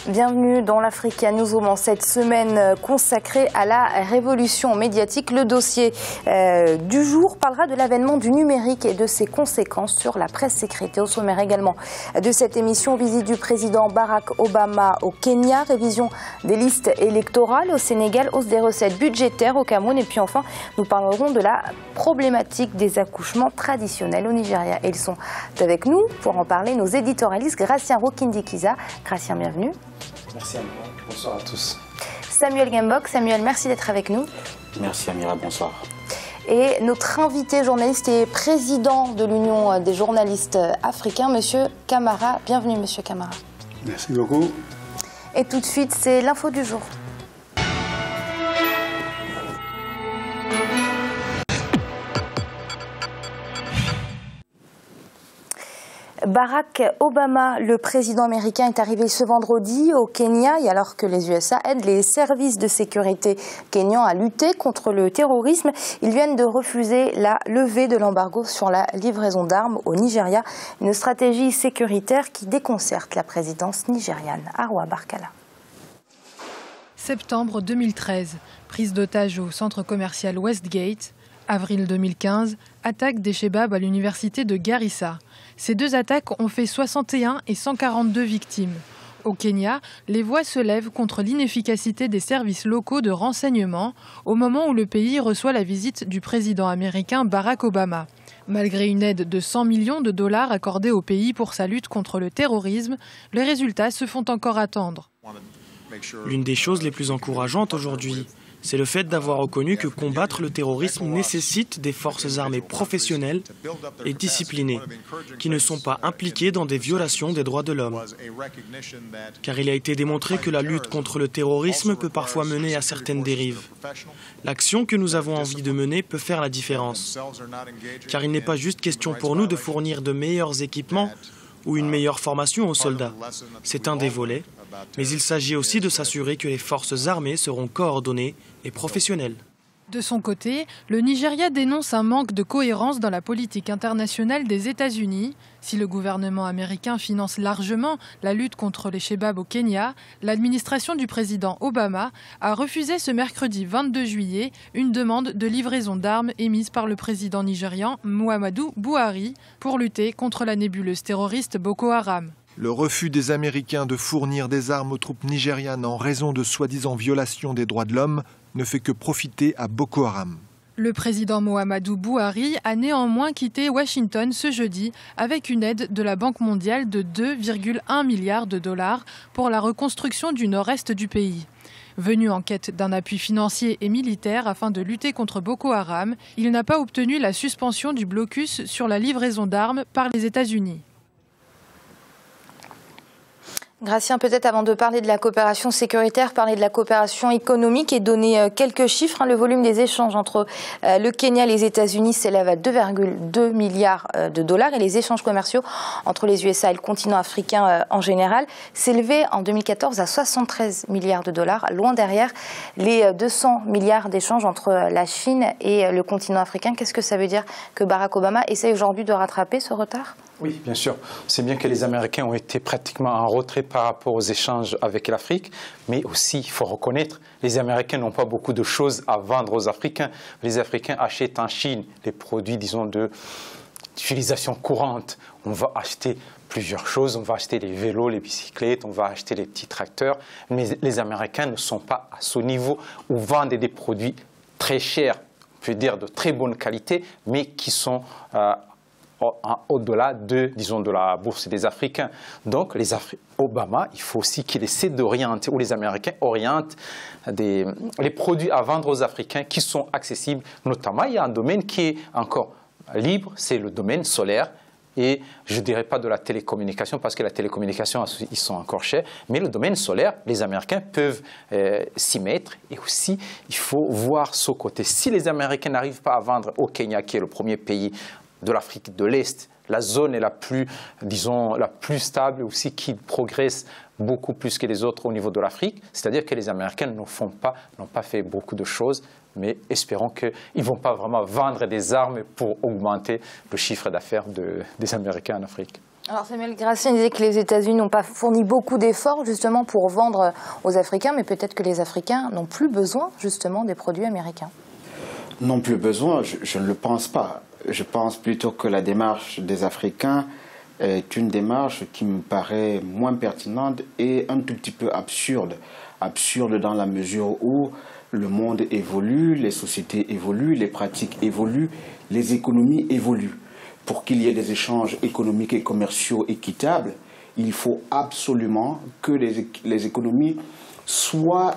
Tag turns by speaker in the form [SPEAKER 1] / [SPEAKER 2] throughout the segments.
[SPEAKER 1] Bienvenue dans l'Africa Newsroom, cette semaine consacrée à la révolution médiatique. Le dossier du jour parlera de l'avènement du numérique et de ses conséquences sur la presse écrite. Et au sommaire également de cette émission, visite du président Barack Obama au Kenya, révision des listes électorales au Sénégal, hausse des recettes budgétaires au Cameroun. Et puis enfin, nous parlerons de la problématique des accouchements traditionnels au Nigeria. Et ils sont avec nous pour en parler, nos éditorialistes Gratien Rokindikiza. Gratien, bienvenue.
[SPEAKER 2] Merci Amira, bonsoir à tous.
[SPEAKER 1] Samuel Gembok, Samuel, merci d'être avec nous.
[SPEAKER 2] Merci Amira, bonsoir.
[SPEAKER 1] Et notre invité journaliste et président de l'Union des journalistes africains, Monsieur Camara. Bienvenue Monsieur Camara.
[SPEAKER 3] Merci beaucoup.
[SPEAKER 1] Et tout de suite, c'est l'info du jour. Barack Obama, le président américain, est arrivé ce vendredi au Kenya, et alors que les USA aident les services de sécurité kenyans à lutter contre le terrorisme, ils viennent de refuser la levée de l'embargo sur la livraison d'armes au Nigeria, une stratégie sécuritaire qui déconcerte la présidence nigériane. Arwa Barkala.
[SPEAKER 4] Septembre 2013, prise d'otage au centre commercial Westgate. Avril 2015, attaque des Chebabs à l'université de Garissa. Ces deux attaques ont fait 61 et 142 victimes. Au Kenya, les voix se lèvent contre l'inefficacité des services locaux de renseignement au moment où le pays reçoit la visite du président américain Barack Obama. Malgré une aide de 100 millions de dollars accordée au pays pour sa lutte contre le terrorisme, les résultats se font encore attendre.
[SPEAKER 5] L'une des choses les plus encourageantes aujourd'hui, c'est le fait d'avoir reconnu que combattre le terrorisme nécessite des forces armées professionnelles et disciplinées, qui ne sont pas impliquées dans des violations des droits de l'homme. Car il a été démontré que la lutte contre le terrorisme peut parfois mener à certaines dérives. L'action que nous avons envie de mener peut faire la différence. Car il n'est pas juste question pour nous de fournir de meilleurs équipements ou une meilleure formation aux soldats. C'est un des volets, mais il s'agit aussi de s'assurer que les forces armées seront coordonnées et professionnelles.
[SPEAKER 4] De son côté, le Nigeria dénonce un manque de cohérence dans la politique internationale des États-Unis. Si le gouvernement américain finance largement la lutte contre les Chebabs au Kenya, l'administration du président Obama a refusé ce mercredi 22 juillet une demande de livraison d'armes émise par le président nigérian Muhammadu Buhari pour lutter contre la nébuleuse terroriste Boko Haram.
[SPEAKER 6] Le refus des Américains de fournir des armes aux troupes nigérianes en raison de soi-disant violations des droits de l'homme ne fait que profiter à Boko Haram.
[SPEAKER 4] Le président Muhammadu Buhari a néanmoins quitté Washington ce jeudi avec une aide de la Banque mondiale de 2,1 milliards de dollars pour la reconstruction du nord-est du pays. Venu en quête d'un appui financier et militaire afin de lutter contre Boko Haram, il n'a pas obtenu la suspension du blocus sur la livraison d'armes par les États-Unis.
[SPEAKER 1] Gratien, peut-être avant de parler de la coopération sécuritaire, parler de la coopération économique et donner quelques chiffres. Le volume des échanges entre le Kenya et les États-Unis s'élève à 2,2 milliards de dollars et les échanges commerciaux entre les USA et le continent africain en général s'élevaient en 2014 à 73 milliards de dollars, loin derrière les 200 milliards d'échanges entre la Chine et le continent africain. Qu'est-ce que ça veut dire que Barack Obama essaie aujourd'hui de rattraper ce retard ?
[SPEAKER 2] Oui, bien sûr. C'est bien que les Américains ont été pratiquement en retrait par rapport aux échanges avec l'Afrique, mais aussi, il faut reconnaître, les Américains n'ont pas beaucoup de choses à vendre aux Africains. Les Africains achètent en Chine les produits, disons, d'utilisation courante. On va acheter plusieurs choses, on va acheter les vélos, les bicyclettes, on va acheter les petits tracteurs, mais les Américains ne sont pas à ce niveau où vendent des produits très chers, on peut dire de très bonne qualité, mais qui sont au-delà de la bourse des Africains. Donc, Obama, il faut aussi qu'il essaie d'orienter, ou les Américains orientent les produits à vendre aux Africains qui sont accessibles. Notamment, il y a un domaine qui est encore libre, c'est le domaine solaire. Et je ne dirais pas de la télécommunication, parce que la télécommunication, ils sont encore chers. Mais le domaine solaire, les Américains peuvent s'y mettre. Et aussi, il faut voir ce côté. Si les Américains n'arrivent pas à vendre au Kenya, qui est le premier pays de l'Afrique de l'Est, la zone est la plus, disons, la plus stable aussi, qui progresse beaucoup plus que les autres au niveau de l'Afrique. C'est-à-dire que les Américains n'ont pas fait beaucoup de choses, mais espérons qu'ils ne vont pas vraiment vendre des armes pour augmenter le chiffre d'affaires des Américains en Afrique.
[SPEAKER 1] Alors Samuel Gratien disait que les États-Unis n'ont pas fourni beaucoup d'efforts justement pour vendre aux Africains, mais peut-être que les Africains n'ont plus besoin justement des produits américains.
[SPEAKER 3] Non plus besoin, je ne le pense pas. Je pense plutôt que la démarche des Africains est une démarche qui me paraît moins pertinente et un tout petit peu absurde. Absurde dans la mesure où le monde évolue, les sociétés évoluent, les pratiques évoluent, les économies évoluent. Pour qu'il y ait des échanges économiques et commerciaux équitables, il faut absolument que les économies soient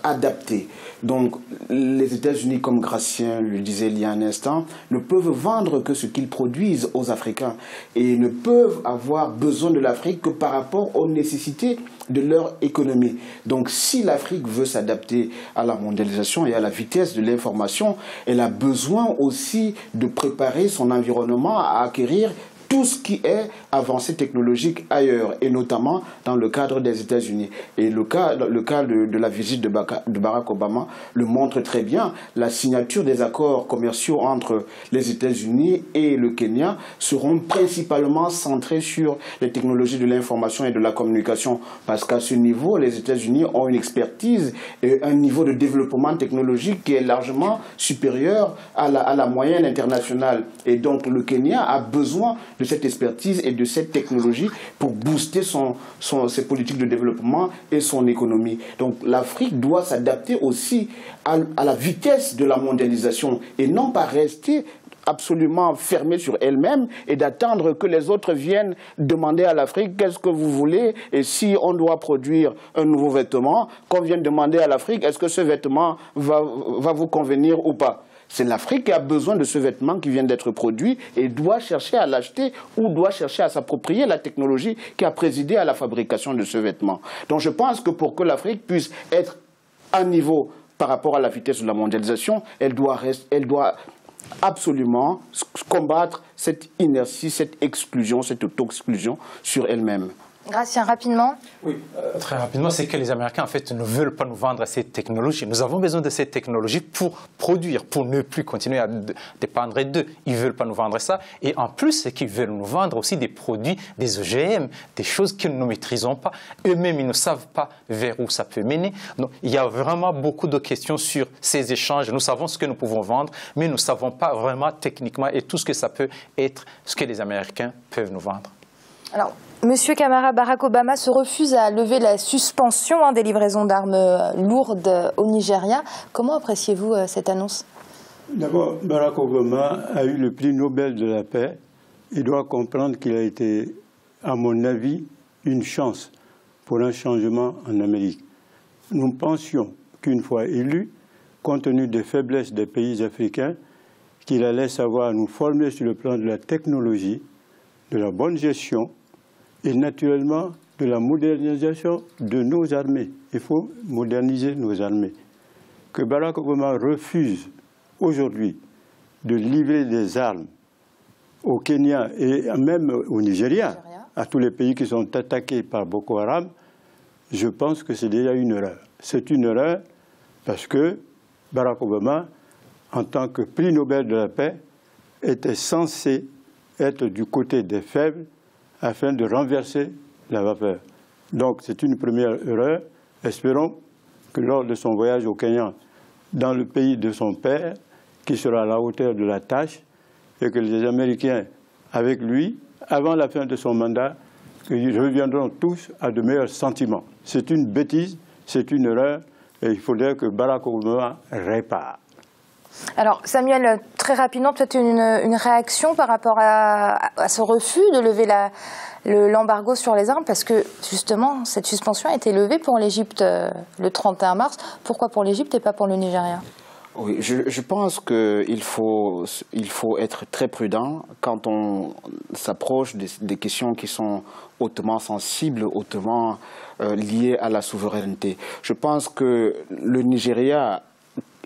[SPEAKER 3] adaptées. Donc les États-Unis, comme Gratien le disait il y a un instant, ne peuvent vendre que ce qu'ils produisent aux Africains et ne peuvent avoir besoin de l'Afrique que par rapport aux nécessités de leur économie. Donc si l'Afrique veut s'adapter à la mondialisation et à la vitesse de l'information, elle a besoin aussi de préparer son environnement à acquérir tout ce qui est avancée technologique ailleurs, et notamment dans le cadre des États-Unis. Et le cas de la visite de Barack Obama le montre très bien. La signature des accords commerciaux entre les États-Unis et le Kenya seront principalement centrés sur les technologies de l'information et de la communication, parce qu'à ce niveau, les États-Unis ont une expertise et un niveau de développement technologique qui est largement supérieur à la moyenne internationale. Et donc le Kenya a besoin de cette expertise et de cette technologie pour booster ses politiques de développement et son économie. Donc l'Afrique doit s'adapter aussi à la vitesse de la mondialisation et non pas rester absolument fermée sur elle-même et d'attendre que les autres viennent demander à l'Afrique qu'est-ce que vous voulez, et si on doit produire un nouveau vêtement, qu'on vienne demander à l'Afrique est-ce que ce vêtement va vous convenir ou pas. C'est l'Afrique qui a besoin de ce vêtement qui vient d'être produit et doit chercher à l'acheter ou doit chercher à s'approprier la technologie qui a présidé à la fabrication de ce vêtement. Donc je pense que pour que l'Afrique puisse être à niveau par rapport à la vitesse de la mondialisation, elle doit absolument combattre cette inertie, cette exclusion, cette auto-exclusion sur elle-même.
[SPEAKER 1] Gratien, rapidement.
[SPEAKER 2] Oui, très rapidement, c'est que les Américains, en fait, ne veulent pas nous vendre ces technologies. Nous avons besoin de ces technologies pour produire, pour ne plus continuer à dépendre d'eux. Ils ne veulent pas nous vendre ça. Et en plus, c'est qu'ils veulent nous vendre aussi des produits, des OGM, des choses que nous ne maîtrisons pas. Eux-mêmes, ils ne savent pas vers où ça peut mener. Donc, il y a vraiment beaucoup de questions sur ces échanges. Nous savons ce que nous pouvons vendre, mais nous ne savons pas vraiment techniquement et tout ce que ça peut être, ce que les Américains peuvent nous vendre.
[SPEAKER 1] Alors, Monsieur Camara, Barack Obama se refuse à lever la suspension des livraisons d'armes lourdes au Nigeria. Comment appréciez-vous cette annonce?
[SPEAKER 7] D'abord, Barack Obama a eu le prix Nobel de la paix. Il doit comprendre qu'il a été, à mon avis, une chance pour un changement en Amérique. Nous pensions qu'une fois élu, compte tenu des faiblesses des pays africains, qu'il allait savoir nous former sur le plan de la technologie, de la bonne gestion, et naturellement de la modernisation de nos armées. Il faut moderniser nos armées. Que Barack Obama refuse aujourd'hui de livrer des armes au Kenya et même au Nigeria, à tous les pays qui sont attaqués par Boko Haram, je pense que c'est déjà une erreur. C'est une erreur parce que Barack Obama, en tant que prix Nobel de la paix, était censé être du côté des faibles afin de renverser la vapeur. Donc c'est une première erreur. Espérons que lors de son voyage au Kenya, dans le pays de son père, qui sera à la hauteur de la tâche, et que les Américains, avec lui, avant la fin de son mandat, qu'ils reviendront tous à de meilleurs sentiments. C'est une bêtise, c'est une erreur, et il faudrait que Barack Obama répare.
[SPEAKER 1] Alors Samuel, très rapidement, peut-être une réaction par rapport à ce refus de lever l'embargo sur les armes, parce que justement cette suspension a été levée pour l'Égypte le 31 mars. Pourquoi pour l'Égypte et pas pour le Nigeria?
[SPEAKER 3] Oui, je pense qu'il faut être très prudent quand on s'approche des questions qui sont hautement sensibles, hautement liées à la souveraineté. Je pense que le Nigeria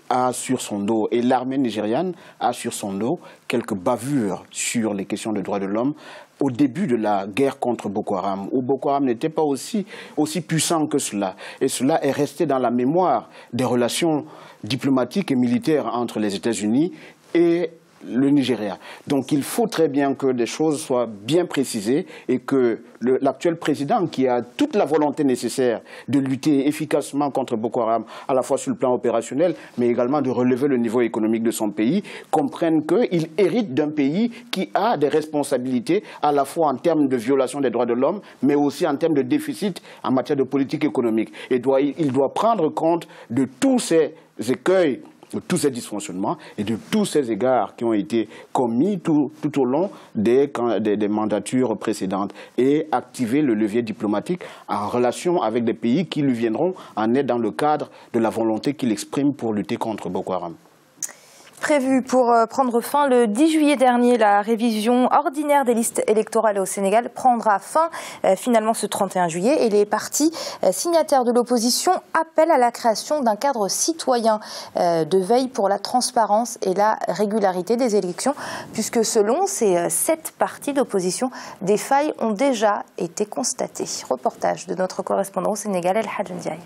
[SPEAKER 3] a sur son dos, et l'armée nigériane a sur son dos quelques bavures sur les questions de droits de l'homme au début de la guerre contre Boko Haram, où Boko Haram n'était pas aussi puissant que cela. Et cela est resté dans la mémoire des relations diplomatiques et militaires entre les États-Unis et le Nigeria. Donc il faut très bien que des choses soient bien précisées et que l'actuel président, qui a toute la volonté nécessaire de lutter efficacement contre Boko Haram, à la fois sur le plan opérationnel, mais également de relever le niveau économique de son pays, comprenne qu'il hérite d'un pays qui a des responsabilités à la fois en termes de violation des droits de l'homme, mais aussi en termes de déficit en matière de politique économique. Et il doit prendre compte de tous ces écueils, de tous ces dysfonctionnements et de tous ces égards qui ont été commis tout au long des mandatures précédentes et activer le levier diplomatique en relation avec des pays qui lui viendront en aide dans le cadre de la volonté qu'il exprime pour lutter contre Boko Haram.
[SPEAKER 1] Prévu pour prendre fin le 10 juillet dernier, la révision ordinaire des listes électorales au Sénégal prendra fin finalement ce 31 juillet et les partis signataires de l'opposition appellent à la création d'un cadre citoyen de veille pour la transparence et la régularité des élections, puisque selon ces 7 partis d'opposition, des failles ont déjà été constatées. Reportage de notre correspondant au Sénégal, El Hadj Ndiaye.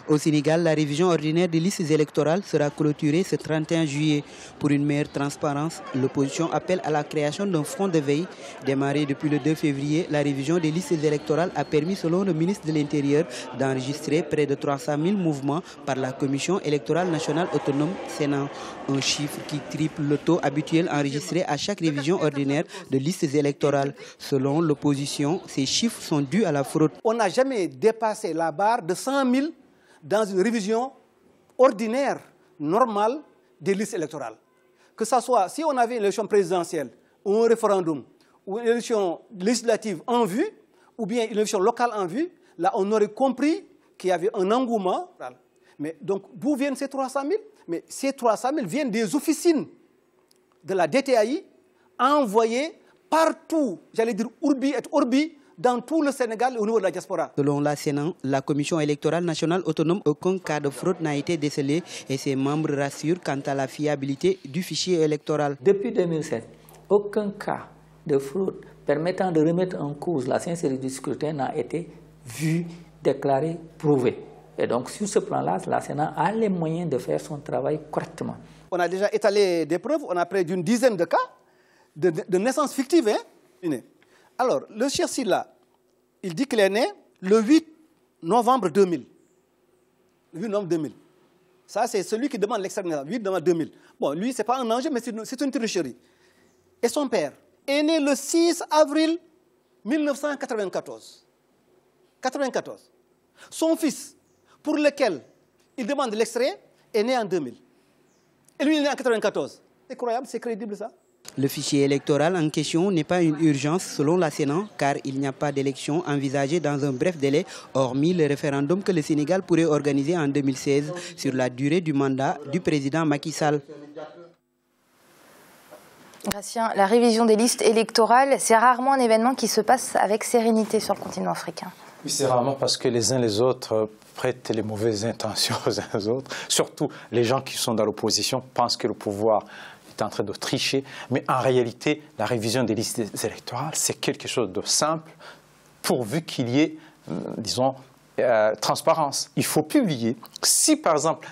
[SPEAKER 8] Au Sénégal, la révision ordinaire des listes électorales sera clôturée ce 31 juillet. Pour une meilleure transparence, l'opposition appelle à la création d'un front de veille. Démarré depuis le 2 février, la révision des listes électorales a permis, selon le ministre de l'Intérieur, d'enregistrer près de 300 000 mouvements par la Commission électorale nationale autonome Sénat. Un chiffre qui triple le taux habituel enregistré à chaque révision ordinaire de listes électorales. Selon l'opposition, ces chiffres sont dus à la fraude.
[SPEAKER 9] On n'a jamais dépassé la barre de 100 000 dans une révision ordinaire, normale des listes électorales. Que ce soit, si on avait une élection présidentielle, ou un référendum, ou une élection législative en vue, ou bien une élection locale en vue, là on aurait compris qu'il y avait un engouement. Mais donc, d'où viennent ces 300 000? Mais ces 300 000 viennent des officines de la DTAI envoyées partout, j'allais dire urbi et orbi, dans tout le Sénégal et au niveau de la diaspora.
[SPEAKER 8] Selon la Sénat, la Commission électorale nationale autonome, aucun cas de fraude n'a été décelé et ses membres rassurent quant à la fiabilité du fichier électoral.
[SPEAKER 10] Depuis 2007, aucun cas de fraude permettant de remettre en cause la sincérité du scrutin n'a été vu, déclaré, prouvé. Et donc sur ce plan-là, la Sénat a les moyens de faire son travail correctement.
[SPEAKER 9] On a déjà étalé des preuves, on a près d'une dizaine de cas de naissance fictive. Hein? Alors, le cher Sylla, il dit qu'il est né le 8 novembre 2000. Le 8 novembre 2000. Ça, c'est celui qui demande l'extrait 8 novembre 2000. Bon, lui, ce n'est pas un enjeu, mais c'est une tricherie. Et son père est né le 6 avril 1994. 94. Son fils, pour lequel il demande l'extrait, est né en 2000. Et lui, il est né en 94. C'est croyable, c'est crédible, ça?
[SPEAKER 8] Le fichier électoral en question n'est pas une urgence selon la Sénat, car il n'y a pas d'élection envisagée dans un bref délai, hormis le référendum que le Sénégal pourrait organiser en 2016 sur la durée du mandat du président Macky Sall.
[SPEAKER 1] Gratien, la révision des listes électorales, c'est rarement un événement qui se passe avec sérénité sur le continent africain.
[SPEAKER 2] Oui, c'est rarement parce que les uns les autres prêtent les mauvaises intentions aux uns aux autres. Surtout les gens qui sont dans l'opposition pensent que le pouvoir est en train de tricher, mais en réalité, la révision des listes électorales, c'est quelque chose de simple, pourvu qu'il y ait, disons, transparence. Il faut publier. Si, par exemple,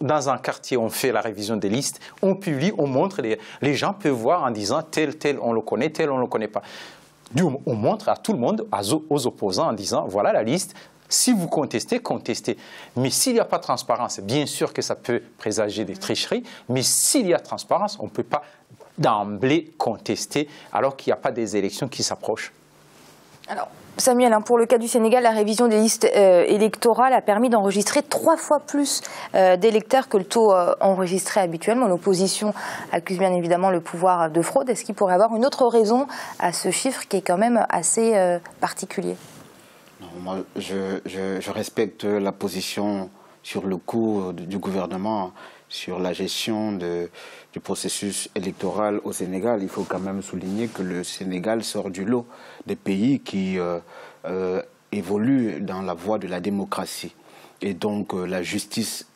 [SPEAKER 2] dans un quartier, on fait la révision des listes, on publie, on montre, les gens peuvent voir en disant tel, on le connaît, tel, on ne le connaît pas. On montre à tout le monde, aux opposants, en disant, voilà la liste. Si vous contestez, contestez. Mais s'il n'y a pas de transparence, bien sûr que ça peut présager des tricheries, mais s'il y a transparence, on ne peut pas d'emblée contester alors qu'il n'y a pas des élections qui s'approchent.
[SPEAKER 1] Alors, Samuel, pour le cas du Sénégal, la révision des listes électorales a permis d'enregistrer 3 fois plus d'électeurs que le taux enregistré habituellement. L'opposition accuse bien évidemment le pouvoir de fraude. Est-ce qu'il pourrait y avoir une autre raison à ce chiffre qui est quand même assez particulier ?
[SPEAKER 3] Non, moi, je respecte la position sur le coût du gouvernement, sur la gestion du processus électoral au Sénégal. Il faut quand même souligner que le Sénégal sort du lot des pays qui évoluent dans la voie de la démocratie. Et donc la justice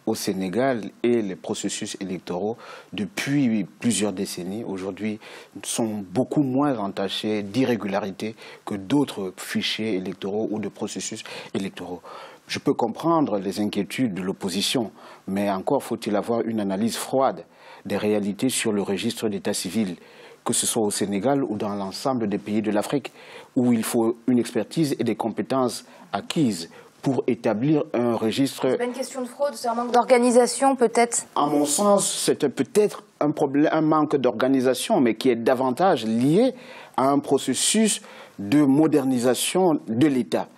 [SPEAKER 3] au Sénégal et les processus électoraux, depuis plusieurs décennies, aujourd'hui, sont beaucoup moins entachés d'irrégularités que d'autres fichiers électoraux ou de processus électoraux. Je peux comprendre les inquiétudes de l'opposition, mais encore faut-il avoir une analyse froide des réalités sur le registre d'état civil, que ce soit au Sénégal ou dans l'ensemble des pays de l'Afrique, où il faut une expertise et des compétences acquises pour établir un registre.
[SPEAKER 1] C'est pas une question de fraude, c'est un manque d'organisation peut-être?
[SPEAKER 3] À mon sens, c'est peut-être un problème, un manque d'organisation, mais qui est davantage lié à un processus de modernisation de l'État.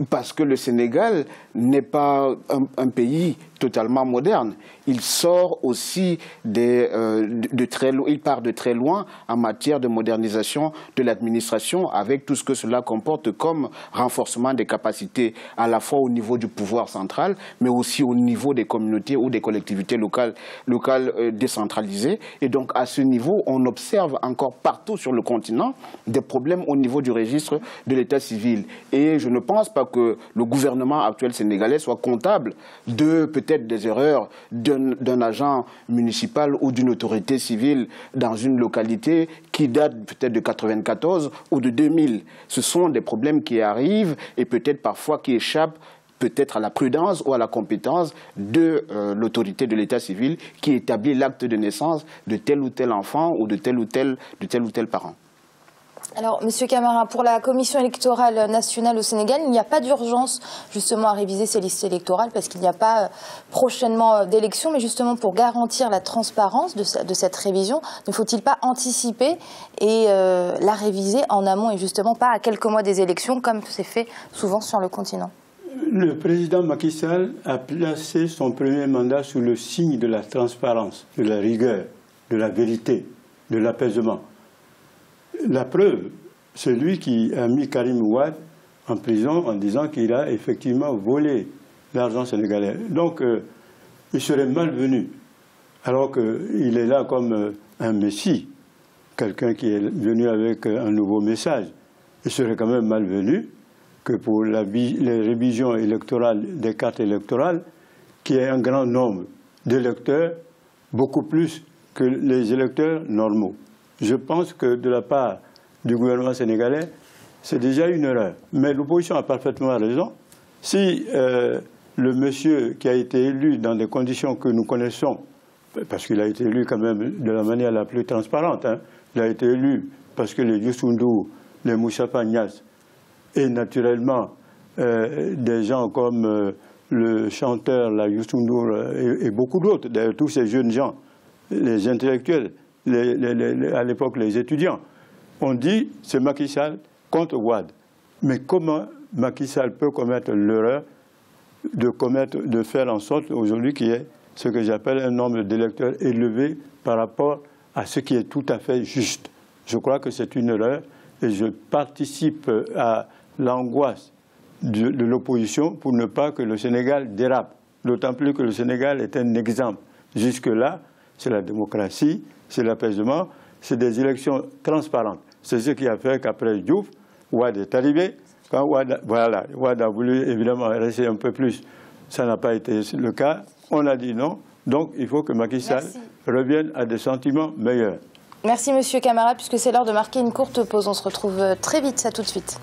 [SPEAKER 3] Parce que le Sénégal n'est pas un pays totalement moderne. Il sort aussi il part de très loin en matière de modernisation de l'administration, avec tout ce que cela comporte comme renforcement des capacités à la fois au niveau du pouvoir central, mais aussi au niveau des communautés ou des collectivités locales décentralisées. Et donc à ce niveau, on observe encore partout sur le continent des problèmes au niveau du registre de l'état civil. Et je ne pense pas que le gouvernement actuel sénégalais soit comptable de peut-être des erreurs d'un agent municipal ou d'une autorité civile dans une localité qui date peut-être de 1994 ou de 2000. Ce sont des problèmes qui arrivent et peut-être parfois qui échappent peut-être à la prudence ou à la compétence de l'autorité de l'état civil qui établit l'acte de naissance de tel ou tel enfant ou de tel ou tel parent.
[SPEAKER 1] Alors, Monsieur Camara, pour la Commission électorale nationale au Sénégal, il n'y a pas d'urgence justement à réviser ces listes électorales parce qu'il n'y a pas prochainement d'élections, mais justement pour garantir la transparence de cette révision, ne faut-il pas anticiper et la réviser en amont et justement pas à quelques mois des élections comme c'est fait souvent sur le continent?
[SPEAKER 7] Le président Macky Sall a placé son premier mandat sous le signe de la transparence, de la rigueur, de la vérité, de l'apaisement. La preuve, c'est lui qui a mis Karim Wade en prison en disant qu'il a effectivement volé l'argent sénégalais. Donc, il serait malvenu, alors qu'il est là comme un messie, quelqu'un qui est venu avec un nouveau message. Il serait quand même malvenu que pour les révisions électorales des cartes électorales, qu'il y ait un grand nombre d'électeurs, beaucoup plus que les électeurs normaux. Je pense que de la part du gouvernement sénégalais, c'est déjà une erreur. Mais l'opposition a parfaitement raison. Si le monsieur qui a été élu dans des conditions que nous connaissons, parce qu'il a été élu quand même de la manière la plus transparente, hein, il a été élu parce que les Youssou N'Dour, les Moustapha Niasse et naturellement des gens comme le chanteur Youssou N'Dour et beaucoup d'autres, d'ailleurs tous ces jeunes gens, les intellectuels, à l'époque les étudiants, ont dit c'est Macky Sall contre Wade. Mais comment Macky Sall peut commettre l'erreur de faire en sorte aujourd'hui qu'il y ait ce que j'appelle un nombre d'électeurs élevé par rapport à ce qui est tout à fait juste? Je crois que c'est une erreur et je participe à l'angoisse de l'opposition pour ne pas que le Sénégal dérape. D'autant plus que le Sénégal est un exemple. Jusque-là, c'est la démocratie, c'est l'apaisement, c'est des élections transparentes. C'est ce qui a fait qu'après Diouf, Wade est arrivé. Quand Wade a voulu évidemment rester un peu plus, ça n'a pas été le cas. On a dit non. Donc il faut que Macky Sall revienne à des sentiments meilleurs.
[SPEAKER 1] Merci Monsieur Camara, puisque c'est l'heure de marquer une courte pause. On se retrouve très vite, à tout de suite.